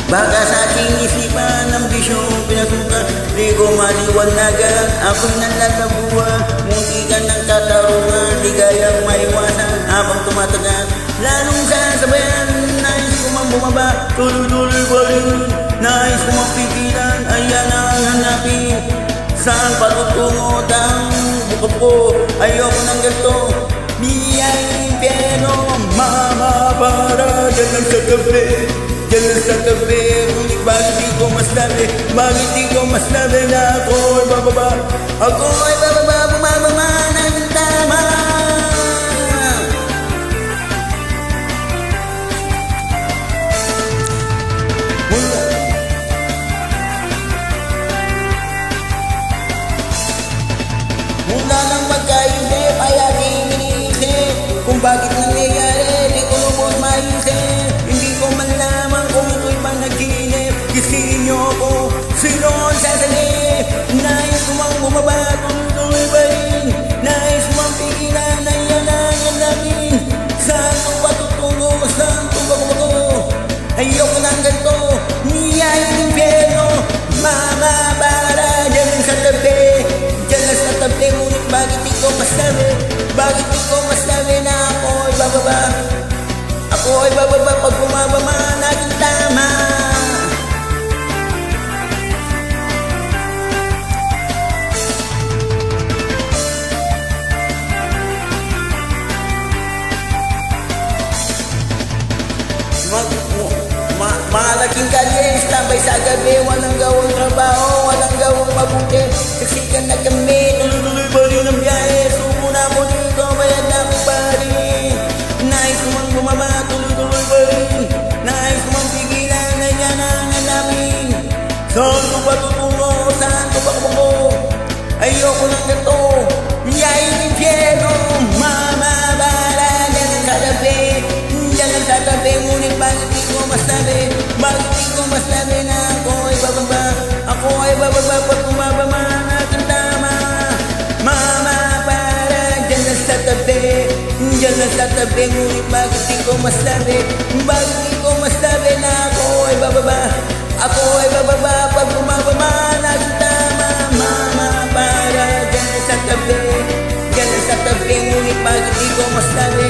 Baka sa aking isipan ang bisyong pinasukan, di ko maliwanagan, ako'y nalalabuan. Munti ka ng katarungan, di kayang maiwasan habang tumatagal. Lalong sasabayan, nais ko mang bumaba, tuloy-tuloy pa rin. Nais ko mang pigilan, ayan ang hanapin. Saan patutungo ang bukap ko, ayoko ng ganito. Biyay pero mama para dyan lang sa tabi, dyan lang sa tabi. Ngunit bakit di ko mas labi, bakit di ko mas labi na ako'y bababa, ako'y bababa, bumababa ng tama. Mula nang magkaisip ay aking iniisip kung bakit nangyayari, di ko lubos maisip. Hindi ko man lamang kung ito'y panaginip. Gisingin niyo ako, sino ang sasalip? Nais ko mang bumaba, tuloy-tuloy pa rin. Nais ko mang pigilan, ayan ang hanapin. Saan ko patutungo, saan ko bago? Ayoko ng ganito, niyay ng impyerno. Mama, para dyan lang sa tabi, dyan lang sa tabi. Ngunit bakit di ko masabi, bakit di ko masabi na ako'y bababa, ako'y bababa pag bumababa natin tama. Malaking kalye, tambay sa gabi, walang gawang trabaho, walang gawang mabuti. Siksikan na kami, tuloy-tuloy pa rin ang biyahe. Subo na mo dito, bayad na ko pa rin. Nais ko mang bumaba, tuloy-tuloy pa rin. Nais ko mang pigilan, na yan ang hanapin. Saan ko ba tutungo, saan ko ba kumago? Ayoko ng gato, yay ni Piero. Mama, bala, dyan ang katabi, dyan ang katabi. Ngunit bakit di ko masabi, bakit di ko masabi na ako'y bababa, ako'y bababa pag bumababa natin tama. Mama, para dyan lang sa tabi, dyan lang sa tabi. Ngunit bakit di ko masabi, bakit di ko masabi na ako'y bababa, ako'y bababa pag bumababa natin tama. Mama, para dyan lang sa tabi, dyan lang sa tabi. Ngunit bakit di ko masabi,